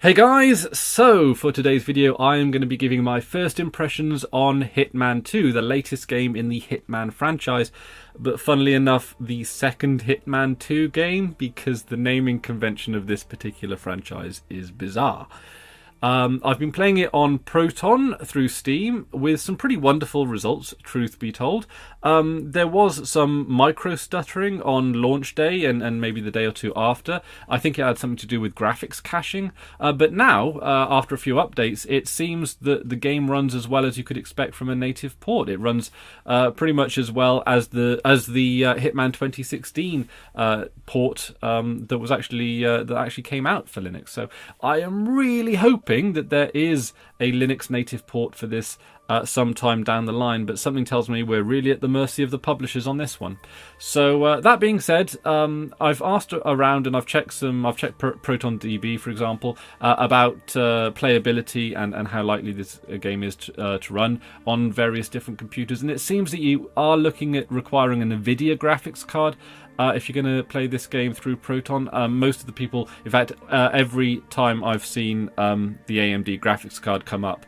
Hey guys, so for today's video I am going to be giving my first impressions on Hitman 2, the latest game in the Hitman franchise, but funnily enough the second Hitman 2 game because the naming convention of this particular franchise is bizarre. I've been playing it on Proton through Steam with some pretty wonderful results, truth be told. There was some micro stuttering on launch day and maybe the day or two after. I think it had something to do with graphics caching. But now, after a few updates, it seems that the game runs as well as you could expect from a native port. It runs pretty much as well as the Hitman 2016 port that actually came out for Linux. So I am really hoping that there is a Linux native port for this sometime down the line, but something tells me we're really at the mercy of the publishers on this one. So that being said, I've asked around and I've checked Proton DB, for example, about playability and how likely this game is to run on various different computers, and it seems that you are looking at requiring an NVIDIA graphics card if you're going to play this game through Proton. Most of the people, in fact, every time I've seen the AMD graphics card come up,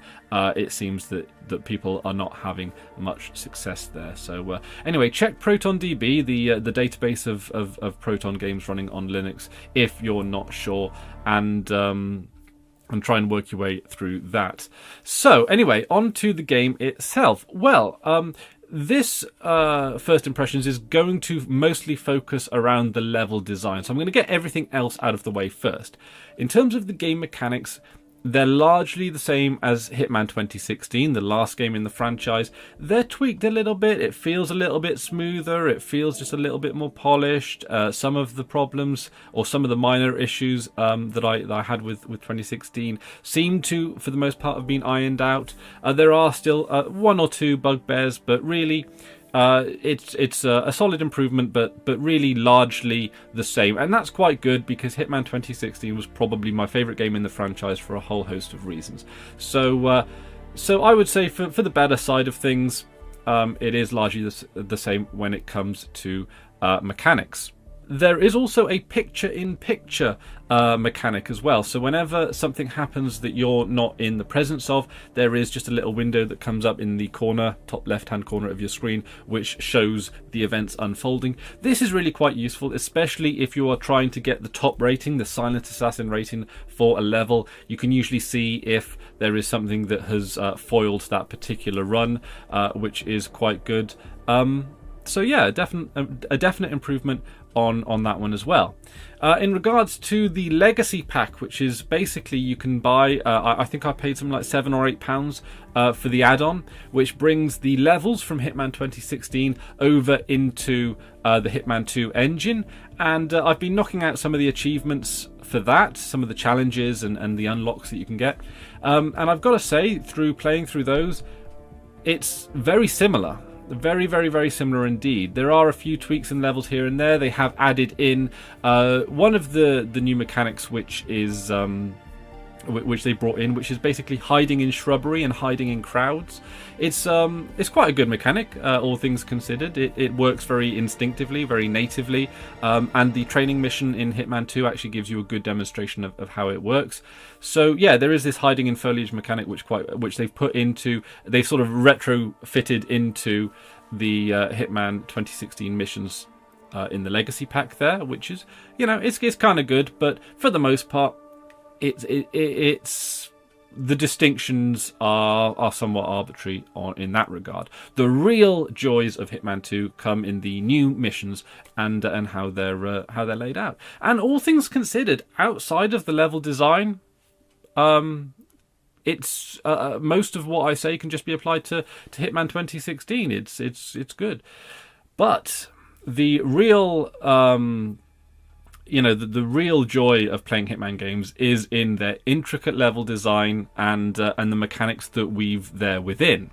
it seems that people are not having much success there. So anyway, check ProtonDB, the database of Proton games running on Linux, if you're not sure, and try and work your way through that. So anyway, on to the game itself. Well, this first impressions is going to mostly focus around the level design, so I'm going to get everything else out of the way first. In terms of the game mechanics, they're largely the same as Hitman 2016, the last game in the franchise. They're tweaked a little bit. It feels a little bit smoother. It feels just a little bit more polished. Some of the problems or some of the minor issues that I had with 2016 seem to, for the most part, have been ironed out. There are still one or two bugbears, but really it's a solid improvement, but really largely the same, and that's quite good because Hitman 2016 was probably my favourite game in the franchise for a whole host of reasons. So I would say for the better side of things, it is largely the same when it comes to mechanics. There is also a picture-in-picture mechanic as well. So whenever something happens that you're not in the presence of, there is just a little window that comes up in the corner, top left-hand corner of your screen, which shows the events unfolding. This is really quite useful, especially if you are trying to get the top rating, the Silent Assassin rating for a level. You can usually see if there is something that has foiled that particular run, which is quite good. So yeah, a definite improvement on that one as well. In regards to the Legacy Pack, which is basically you can buy, I think I paid something like £7 or £8 for the add-on, which brings the levels from Hitman 2016 over into the Hitman 2 engine, and I've been knocking out some of the achievements for that, some of the challenges and the unlocks that you can get, and I've got to say, through playing through those, it's very similar. Very, very, very similar indeed. There are a few tweaks in levels here and there. They have added in one of the new mechanics, which is which they brought in, which is basically hiding in shrubbery and hiding in crowds. It's quite a good mechanic, all things considered. It works very instinctively, very natively, and the training mission in Hitman 2 actually gives you a good demonstration of how it works. So yeah, there is this hiding in foliage mechanic which they've sort of retrofitted into the Hitman 2016 missions in the Legacy Pack there, which is, you know, it's kind of good, but for the most part, it's the distinctions are somewhat arbitrary in that regard. The real joys of Hitman 2 come in the new missions and how they're laid out. And all things considered, outside of the level design, it's most of what I say can just be applied to Hitman 2016. It's good, but the real the real joy of playing Hitman games is in their intricate level design and the mechanics that weave there within.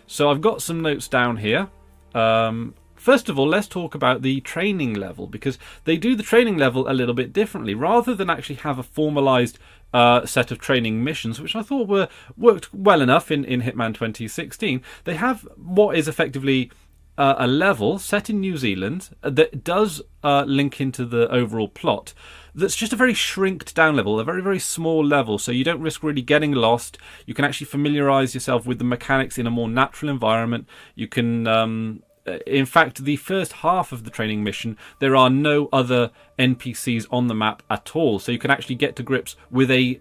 So I've got some notes down here. First of all, let's talk about the training level, because they do the training level a little bit differently. Rather than actually have a formalized set of training missions, which I thought worked well enough in Hitman 2016, they have what is effectively a level set in New Zealand that does link into the overall plot. That's just a very shrinked down level, a very, very small level, so you don't risk really getting lost. You can actually familiarise yourself with the mechanics in a more natural environment. You can, in fact, the first half of the training mission, there are no other NPCs on the map at all, so you can actually get to grips with a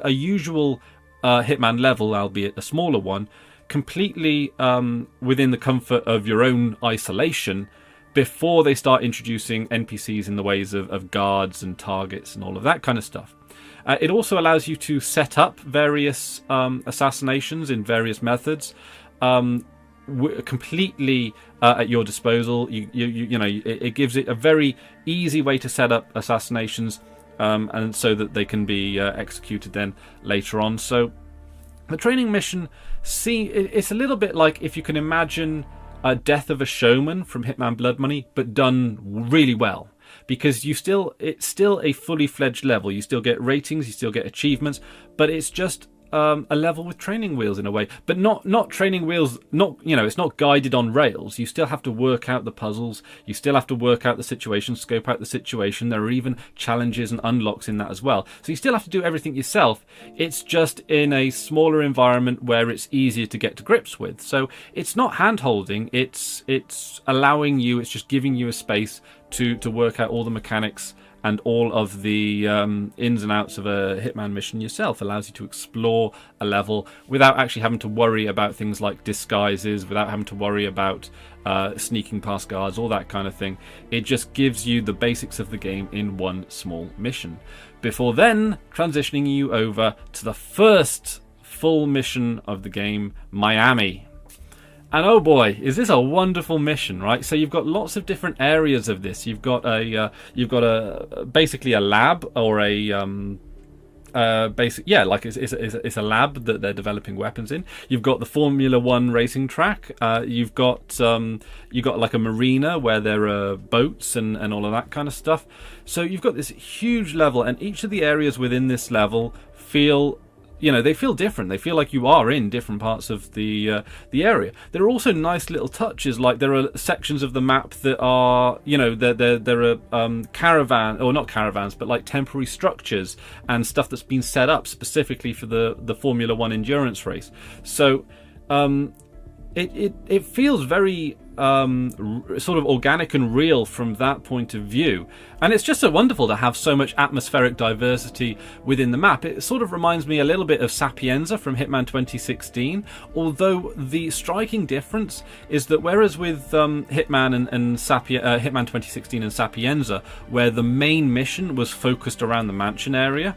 usual Hitman level, albeit a smaller one, completely within the comfort of your own isolation, before they start introducing NPCs in the ways of guards and targets and all of that kind of stuff. It also allows you to set up various assassinations in various methods, completely at your disposal. You know, it gives it a very easy way to set up assassinations, and so that they can be executed then later on. So the training mission, it's a little bit like if you can imagine Death of a Showman from Hitman Blood Money, but done really well. Because it's still a fully fledged level. You still get ratings, you still get achievements, but it's just a level with training wheels in a way, but not training wheels. It's not guided on rails. You still have to work out the puzzles. You still have to work out the situation, scope out the situation. There are even challenges and unlocks in that as well. So you still have to do everything yourself. It's just in a smaller environment where it's easier to get to grips with. So it's not hand-holding. It's allowing you. It's just giving you a space to work out all the mechanics and all of the ins and outs of a Hitman mission yourself. Allows you to explore a level without actually having to worry about things like disguises, without having to worry about sneaking past guards, all that kind of thing. It just gives you the basics of the game in one small mission, before then transitioning you over to the first full mission of the game, Miami. And oh boy, is this a wonderful mission, right? So you've got lots of different areas of this. You've got basically a lab, or a it's a lab that they're developing weapons in. You've got the Formula One racing track. You've got like a marina where there are boats and all of that kind of stuff. So you've got this huge level, and each of the areas within this level feel different. They feel like you are in different parts of the area. There are also nice little touches, like there are sections of the map that are, there are caravan, or not caravans, but like temporary structures and stuff that's been set up specifically for the Formula One endurance race. So it feels very sort of organic and real from that point of view, and it's just so wonderful to have so much atmospheric diversity within the map. It sort of reminds me a little bit of Sapienza from Hitman 2016, although the striking difference is that whereas with Hitman and Hitman 2016 and Sapienza, where the main mission was focused around the mansion area,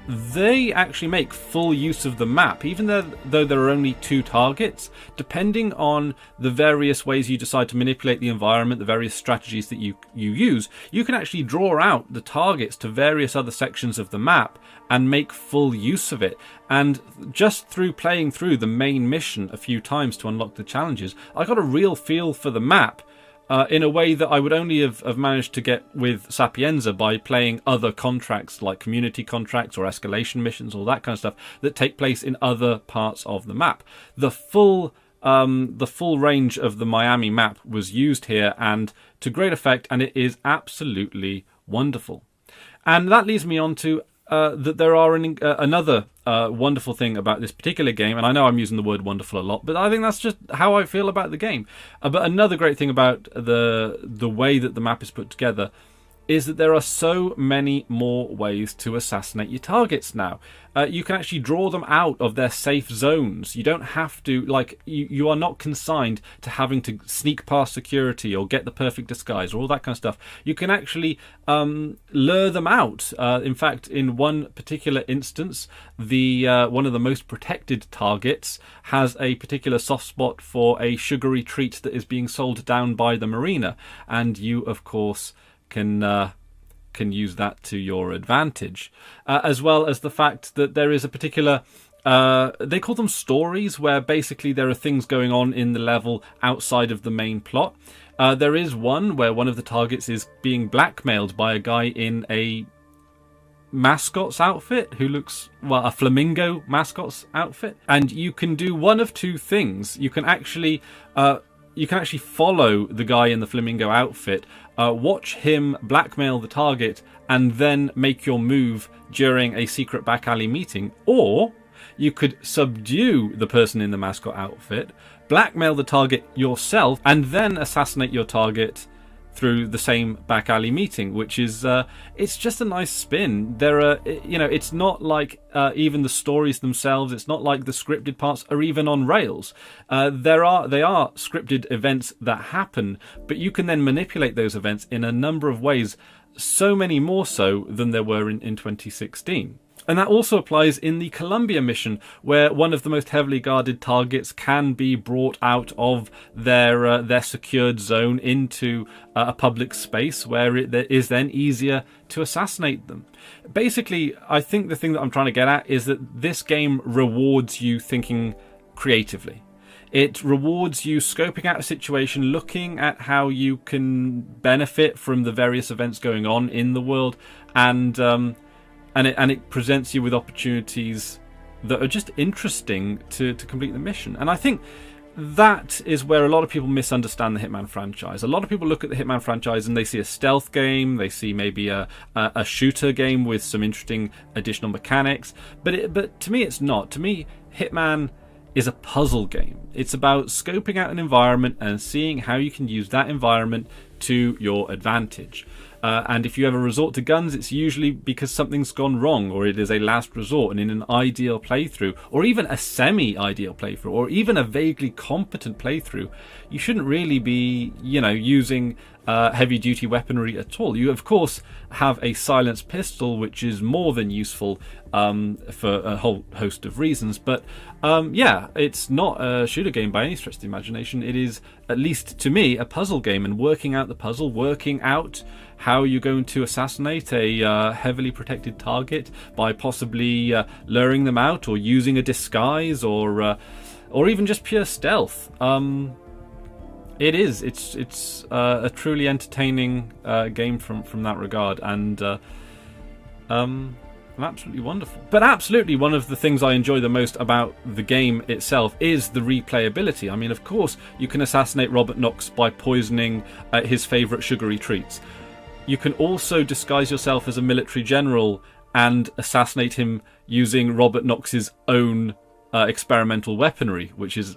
they actually make full use of the map, even though there are only 2 targets. Depending on the various ways you decide to manipulate the environment, the various strategies that you use, you can actually draw out the targets to various other sections of the map and make full use of it. And just through playing through the main mission a few times to unlock the challenges, I got a real feel for the map, in a way that I would only have managed to get with Sapienza by playing other contracts, like community contracts or escalation missions, all that kind of stuff that take place in other parts of the map. The full range of the Miami map was used here, and to great effect, and it is absolutely wonderful. And that leads me on to that there are another wonderful thing about this particular game, and I know I'm using the word wonderful a lot, but I think that's just how I feel about the game. But another great thing about the way that the map is put together is that there are so many more ways to assassinate your targets now. You can actually draw them out of their safe zones. You don't have to, you are not consigned to having to sneak past security or get the perfect disguise or all that kind of stuff. You can actually lure them out. In fact, in one particular instance, one of the most protected targets has a particular soft spot for a sugary treat that is being sold down by the marina, and you, of course, can use that to your advantage, as well as the fact that there is a particular they call them stories, where basically there are things going on in the level outside of the main plot. There is one where one of the targets is being blackmailed by a guy in a mascot's outfit who looks, a flamingo mascot's outfit, and you can do one of 2 things. You can actually you can actually follow the guy in the flamingo outfit, watch him blackmail the target, and then make your move during a secret back alley meeting. Or you could subdue the person in the mascot outfit, blackmail the target yourself, and then assassinate your target through the same back alley meeting, which is it's just a nice spin. There are, it's not like even the stories themselves, it's not like the scripted parts are even on rails. They are scripted events that happen, but you can then manipulate those events in a number of ways, so many more so than there were in 2016. And that also applies in the Columbia mission, where one of the most heavily guarded targets can be brought out of their secured zone into a public space where it is then easier to assassinate them. Basically, I think the thing that I'm trying to get at is that this game rewards you thinking creatively. It rewards you scoping out a situation, looking at how you can benefit from the various events going on in the world, and it presents you with opportunities that are just interesting to complete the mission. And I think that is where a lot of people misunderstand the Hitman franchise. A lot of people look at the Hitman franchise and they see a stealth game, they see maybe a shooter game with some interesting additional mechanics, but to me it's not. To me, Hitman is a puzzle game. It's about scoping out an environment and seeing how you can use that environment to your advantage. And if you ever resort to guns, it's usually because something's gone wrong, or it is a last resort. And in an ideal playthrough, or even a semi-ideal playthrough, or even a vaguely competent playthrough, you shouldn't really be, using heavy-duty weaponry at all. You, of course, have a silenced pistol, which is more than useful for a whole host of reasons. But it's not a shooter game by any stretch of the imagination. It is, at least to me, a puzzle game, and working out the puzzle, working out how you're going to assassinate a heavily protected target by possibly luring them out, or using a disguise, or even just pure stealth. It's a truly entertaining game from that regard, and absolutely wonderful. But absolutely one of the things I enjoy the most about the game itself is the replayability. I mean, of course, you can assassinate Robert Knox by poisoning his favourite sugary treats. You can also disguise yourself as a military general and assassinate him using Robert Knox's own experimental weaponry, which is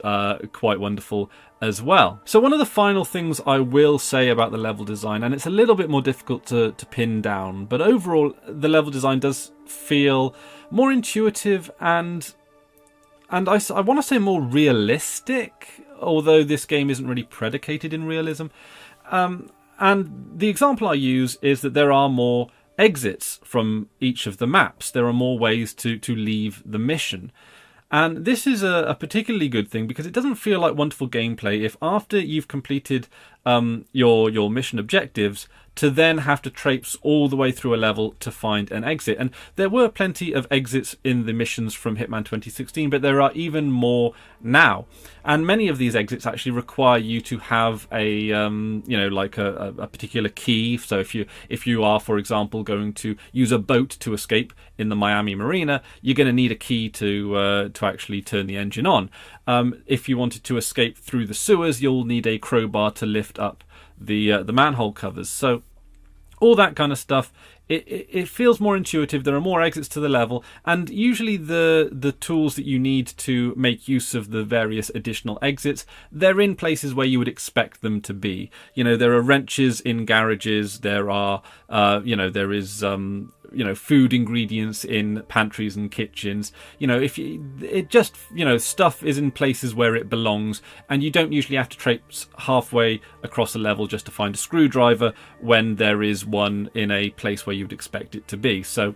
quite wonderful as well. So one of the final things I will say about the level design, and it's a little bit more difficult to pin down, but overall the level design does feel more intuitive and I want to say more realistic, although this game isn't really predicated in realism. And the example I use is that there are more exits from each of the maps. There are more ways to leave the mission. And this is a particularly good thing because it doesn't feel like wonderful gameplay if after you've completed your mission objectives to then have to traipse all the way through a level to find an exit. And there were plenty of exits in the missions from Hitman 2016, but there are even more now. And many of these exits actually require you to have a particular key. So if you are, for example, going to use a boat to escape in the Miami Marina, you're going to need a key to actually turn the engine on. If you wanted to escape through the sewers, you'll need a crowbar to lift up the manhole covers. So all that kind of stuff. It feels more intuitive. There are more exits to the level, and usually the tools that you need to make use of the various additional exits, they're in places where you would expect them to be. There are wrenches in garages. There are there is food ingredients in pantries and kitchens. Stuff is in places where it belongs, and you don't usually have to traipse halfway across a level just to find a screwdriver when there is one in a place where you'd expect it to be. So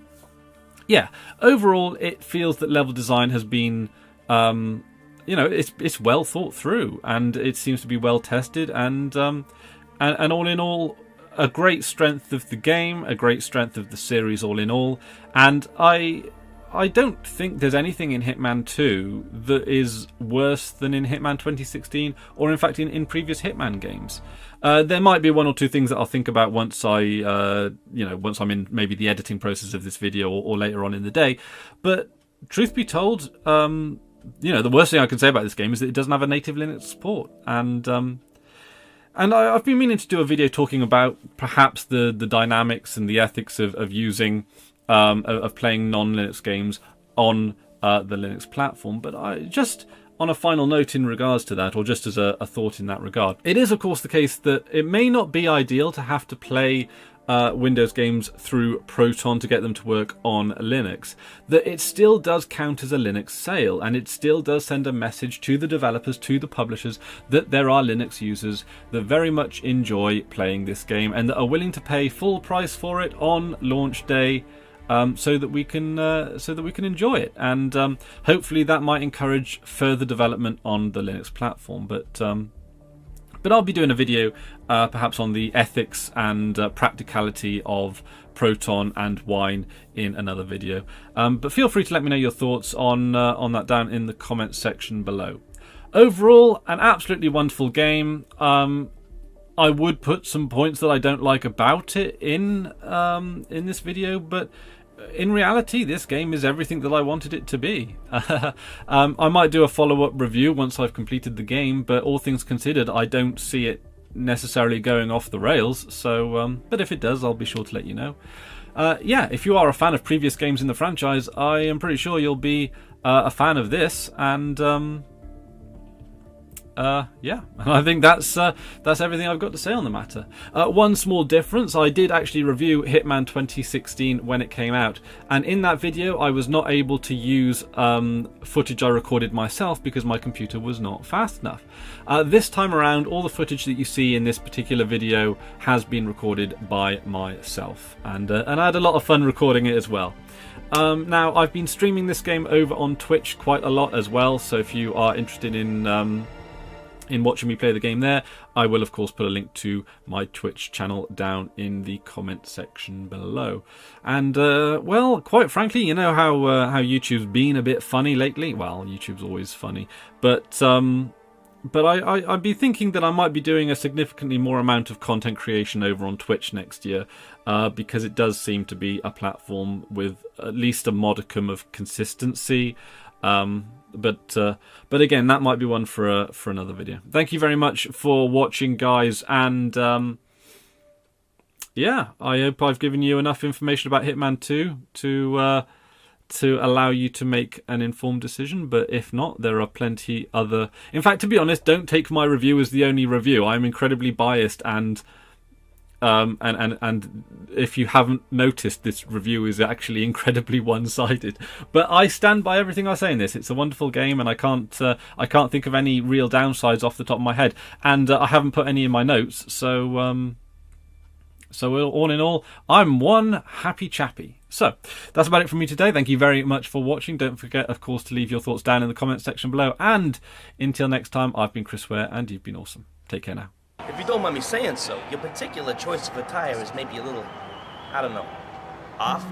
yeah, overall it feels that level design has been it's well thought through, and it seems to be well tested, and all in all, a great strength of the game, a great strength of the series all in all. And I don't think there's anything in Hitman 2 that is worse than in Hitman 2016, or in fact in previous Hitman games. There might be one or two things that I'll think about once once I'm in maybe the editing process of this video, or later on in the day. But truth be told, the worst thing I can say about this game is that it doesn't have a native Linux support, and And I've been meaning to do a video talking about perhaps the dynamics and the ethics of using of playing non-Linux games on the Linux platform. But I just, on a final note in regards to that, or just as a thought in that regard, it is of course the case that it may not be ideal to have to play Windows games through Proton to get them to work on Linux, that it still does count as a Linux sale, and it still does send a message to the developers, to the publishers, that there are Linux users that very much enjoy playing this game and that are willing to pay full price for it on launch day, so that we can enjoy it, and hopefully that might encourage further development on the Linux platform. But I'll be doing a video perhaps on the ethics and practicality of Proton and Wine in another video. But feel free to let me know your thoughts on that down in the comments section below. Overall, an absolutely wonderful game. I would put some points that I don't like about it in this video, but in reality, this game is everything that I wanted it to be. I might do a follow-up review once I've completed the game, but all things considered, I don't see it necessarily going off the rails. So, but if it does, I'll be sure to let you know. Yeah, if you are a fan of previous games in the franchise, I am pretty sure you'll be a fan of this, and yeah, and I think that's everything I've got to say on the matter. One small difference: I did actually review Hitman 2016 when it came out, and in that video I was not able to use footage I recorded myself because my computer was not fast enough. This time around, all the footage that you see in this particular video has been recorded by myself, and I had a lot of fun recording it as well. Now, I've been streaming this game over on Twitch quite a lot as well, so if you are interested in watching me play the game there, I will of course put a link to my Twitch channel down in the comment section below. And well, quite frankly, you know how YouTube's been a bit funny lately. Well, YouTube's always funny, but I'd be thinking that I might be doing a significantly more amount of content creation over on Twitch next year, because it does seem to be a platform with at least a modicum of consistency. But again, that might be one for another video. Thank you very much for watching, guys, and yeah, I hope I've given you enough information about Hitman 2 to allow you to make an informed decision. But if not, there are plenty other. In fact, to be honest, don't take my review as the only review. I'm incredibly biased, and if you haven't noticed, this review is actually incredibly one-sided. But I stand by everything I say in this. It's a wonderful game, and I can't think of any real downsides off the top of my head, and I haven't put any in my notes. So all in all, I'm one happy chappy. So that's about it from me today. Thank you very much for watching. Don't forget, of course, to leave your thoughts down in the comments section below. And until next time, I've been Chris Ware, and you've been awesome. Take care now. If you don't mind me saying so, your particular choice of attire is maybe a little, I don't know, off?